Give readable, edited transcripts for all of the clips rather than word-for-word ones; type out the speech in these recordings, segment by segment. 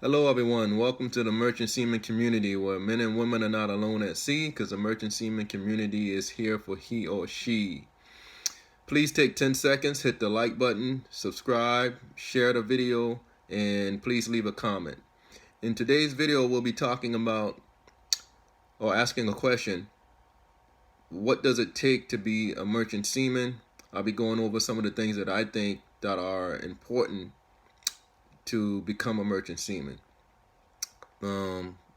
Hello, everyone. Welcome to the Merchant Seaman community where men and women are not alone at sea because the Merchant Seaman community is here for he or she. Please take 10 seconds, hit the like button, subscribe, share the video, and please leave a comment. In today's video, we'll be talking about or asking a question. What does it take to be a merchant seaman? I'll be going over some of the things that I think that are important to become a merchant seaman.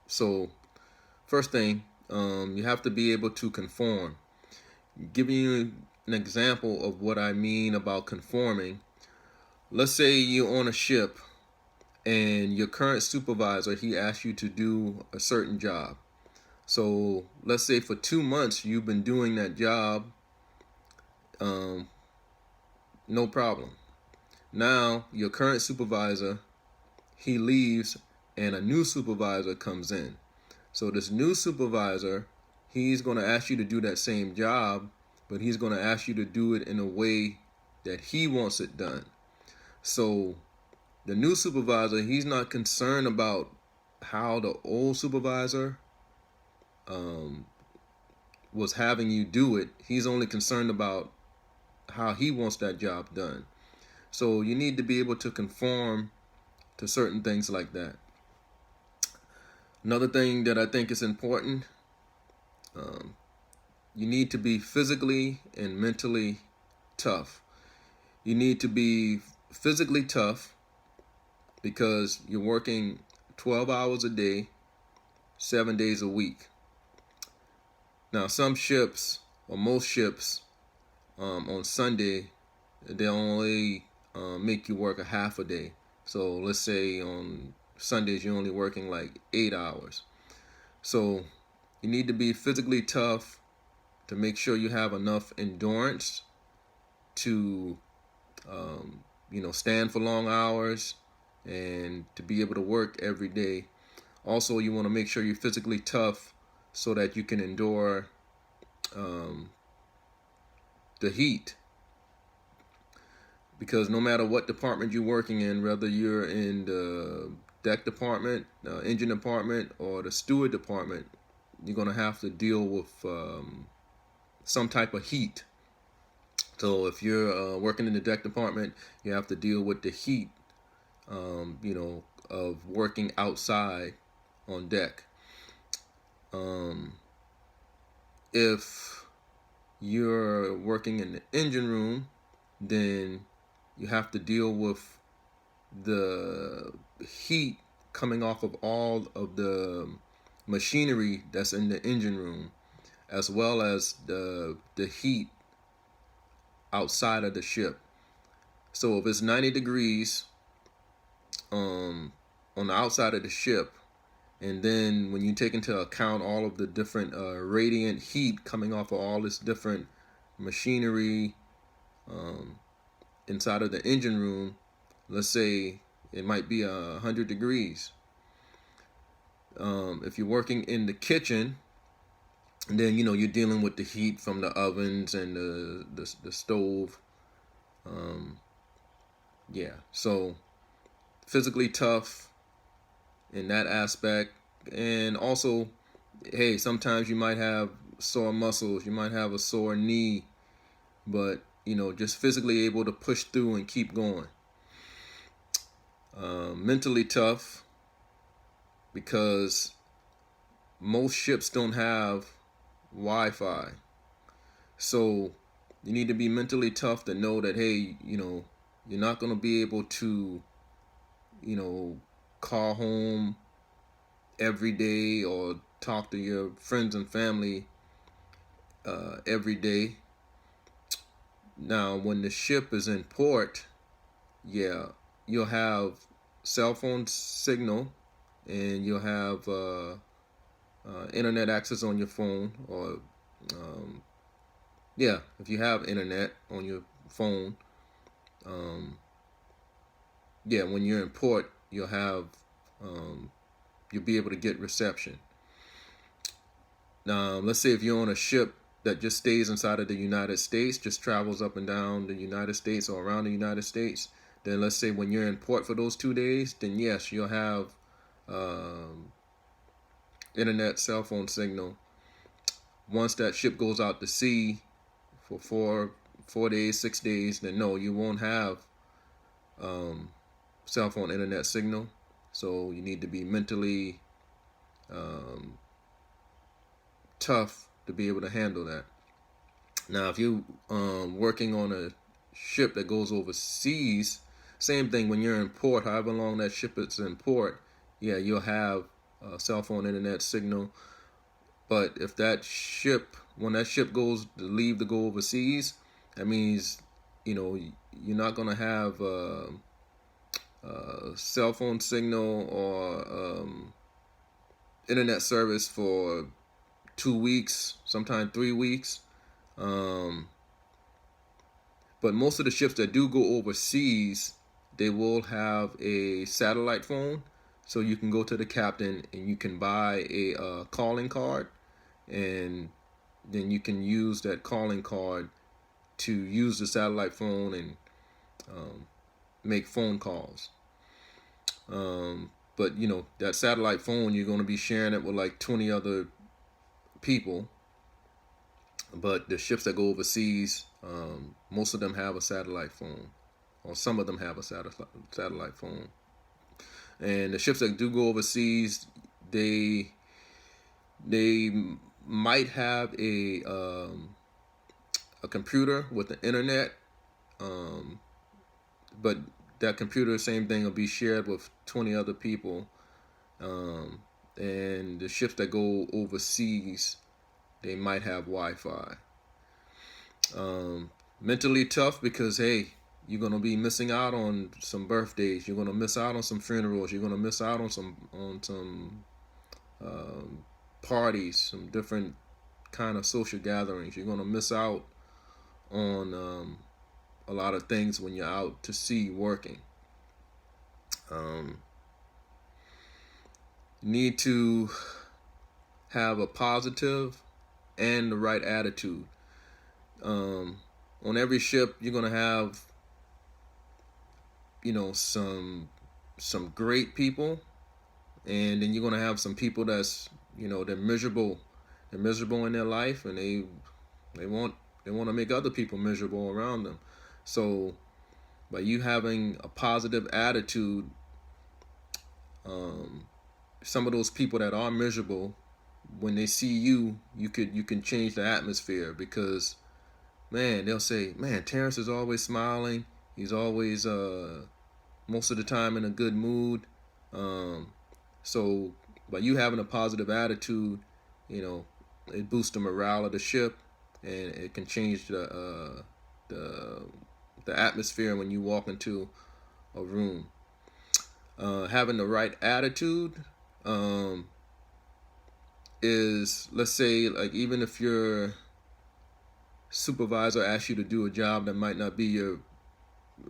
So first thing, you have to be able to conform. Giving you an example of what I mean about conforming. Let's say you're on a ship and your current supervisor, he asks you to do a certain job. So let's say for 2 months you've been doing that job, no problem. Now your current supervisor, he leaves and a new supervisor comes in. So this new supervisor, he's going to ask you to do that same job, but he's going to ask you to do it in a way that he wants it done. So the new supervisor, he's not concerned about how the old supervisor was having you do it. He's only concerned about how he wants that job done. So you need to be able to conform to certain things like that. Another thing that I think is important, you need to be physically and mentally tough. You need to be physically tough because you're working 12 hours a day, 7 days a week. Now, some ships, or most ships, on Sunday, they only make you work a half a day. So let's say on Sundays you're only working like 8 hours. So you need to be physically tough to make sure you have enough endurance to stand for long hours and to be able to work every day. Also, you want to make sure you're physically tough so that you can endure the heat. Because no matter what department you're working in, whether you're in the deck department, engine department, or the steward department, you're going to have to deal with some type of heat. So if you're working in the deck department, you have to deal with the heat, of working outside on deck. If you're working in the engine room, then you have to deal with the heat coming off of all of the machinery that's in the engine room, as well as the heat outside of the ship. So if it's 90 degrees on the outside of the ship, and then when you take into account all of the different radiant heat coming off of all this different machinery inside of the engine room, let's say it might be 100 degrees. If you're working in the kitchen, then you're dealing with the heat from the ovens and the stove. So physically tough in that aspect. And also, hey, sometimes you might have sore muscles, you might have a sore knee, but just physically able to push through and keep going. Mentally tough because most ships don't have Wi-Fi. So you need to be mentally tough to know that, hey, you're not going to be able to, call home every day or talk to your friends and family every day. Now, when the ship is in port, you'll have cell phone signal and you'll have internet access on your phone, or if you have internet on your phone, when you're in port, you'll be able to get reception. Now, let's say if you're on a ship that just stays inside of the United States, just travels up and down the United States or around the United States, then let's say when you're in port for those 2 days, then yes, you'll have um, internet, cell phone signal. Once that ship goes out to sea for 4 days, 6 days, then no, you won't have um, cell phone internet signal. So you need to be mentally um, tough to be able to handle that. Now, if you working on a ship that goes overseas, same thing when you're in port, however long that ship is in port, yeah, you'll have a cell phone internet signal. But if that ship, when that ship goes to leave to go overseas, that means, you're not going to have cell phone signal or internet service for 2 weeks, sometimes 3 weeks. Um, but most of the ships that do go overseas, they will have a satellite phone, so you can go to the captain and you can buy a calling card, and then you can use that calling card to use the satellite phone and make phone calls. But that satellite phone, you're going to be sharing it with like 20 other people. But the ships that go overseas, most of them have a satellite phone, or some of them have a satellite phone. And the ships that do go overseas, they might have a computer with the internet, but that computer, same thing, will be shared with 20 other people. And the ships that go overseas, they might have Wi-Fi. Mentally tough because, hey, you're gonna be missing out on some birthdays. You're gonna miss out on some funerals. You're gonna miss out on some parties, some different kind of social gatherings. You're gonna miss out on a lot of things when you're out to sea working. You need to have a positive and the right attitude. On every ship, you're gonna have, some great people, and then you're gonna have some people that's, they're miserable. They're miserable in their life, and they want to make other people miserable around them. So, by you having a positive attitude, some of those people that are miserable, when they see you, you can change the atmosphere, because, man, they'll say, man, Terrence is always smiling. He's always most of the time in a good mood. So by you having a positive attitude, it boosts the morale of the ship, and it can change the atmosphere when you walk into a room. Having the right attitude is, let's say, like, even if your supervisor asks you to do a job that might not be your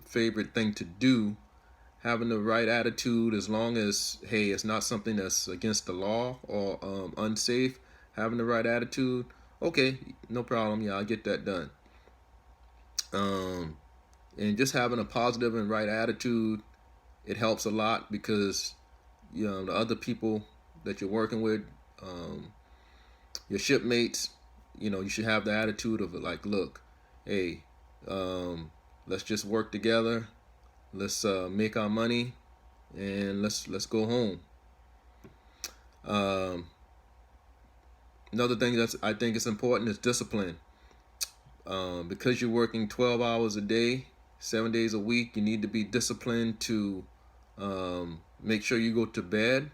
favorite thing to do, having the right attitude, as long as, hey, it's not something that's against the law or unsafe, having the right attitude, okay, no problem, yeah, I'll get that done. And just having a positive and right attitude, it helps a lot, because the other people that you're working with, your shipmates, you should have the attitude of, like, look, hey, let's just work together. Let's make our money, and let's go home. Another thing that I think is important is discipline. Because you're working 12 hours a day, 7 days a week, you need to be disciplined to make sure you go to bed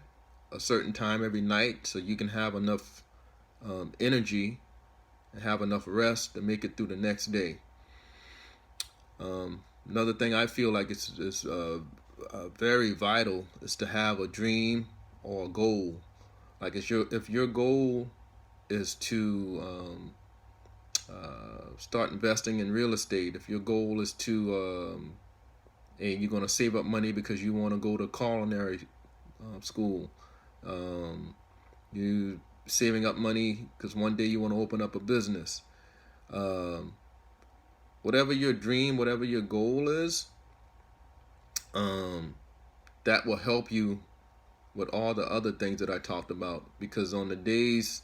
a certain time every night, so you can have enough energy and have enough rest to make it through the next day. Another thing I feel like is very vital is to have a dream or a goal. Like, if your goal is to start investing in real estate, if your goal is to and you're going to save up money because you want to go to culinary school, you saving up money because one day you want to open up a business. Whatever your dream, whatever your goal is, that will help you with all the other things that I talked about. Because on the days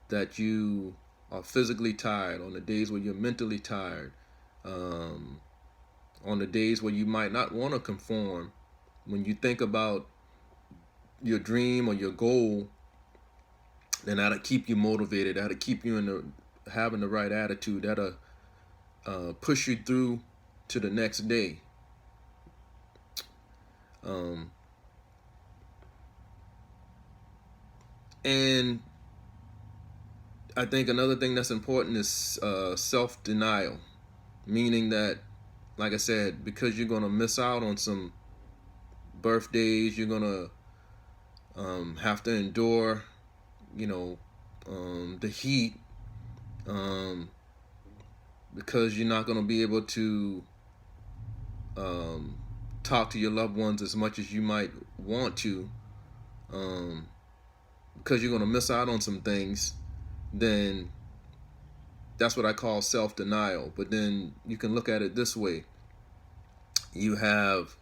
that you are physically tired, on the days where you're mentally tired, on the days where you might not want to conform, when you think about your dream or your goal, then that'll keep you motivated. That'll keep you in the having the right attitude. That'll push you through to the next day. And I think another thing that's important is self-denial, meaning that, like I said, because you're gonna miss out on some birthdays, you're gonna have to endure, the heat, because you're not gonna be able to talk to your loved ones as much as you might want to, because you're gonna miss out on some things. Then that's what I call self-denial. But then you can look at it this way: you have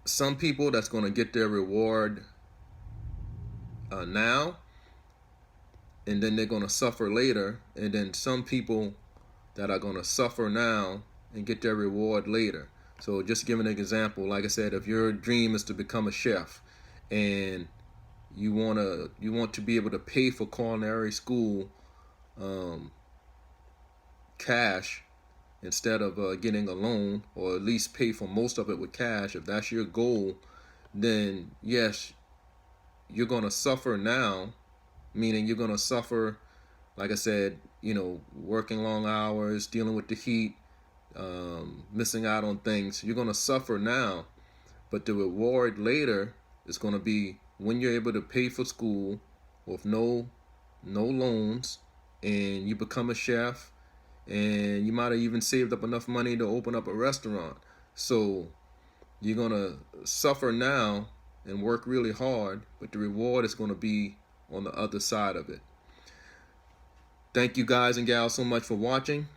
some people that's going to get their reward now, and then they're going to suffer later. And then some people that are going to suffer now and get their reward later. So just giving an example, like I said, if your dream is to become a chef and you want to be able to pay for culinary school cash instead of getting a loan, or at least pay for most of it with cash, if that's your goal, then yes, you're going to suffer now, meaning you're going to suffer, like I said, working long hours, dealing with the heat, missing out on things. You're going to suffer now, but the reward later is going to be when you're able to pay for school with no loans, and you become a chef, and you might have even saved up enough money to open up a restaurant. So you're going to suffer now and work really hard, but the reward is going to be on the other side of it. Thank you guys and gals so much for watching.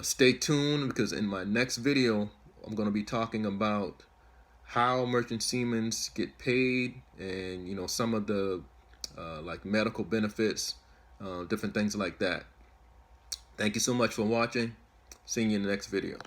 Stay tuned, because in my next video I'm going to be talking about how merchant seamen get paid, and some of the like medical benefits, different things like that. Thank you so much for watching. See you in the next video.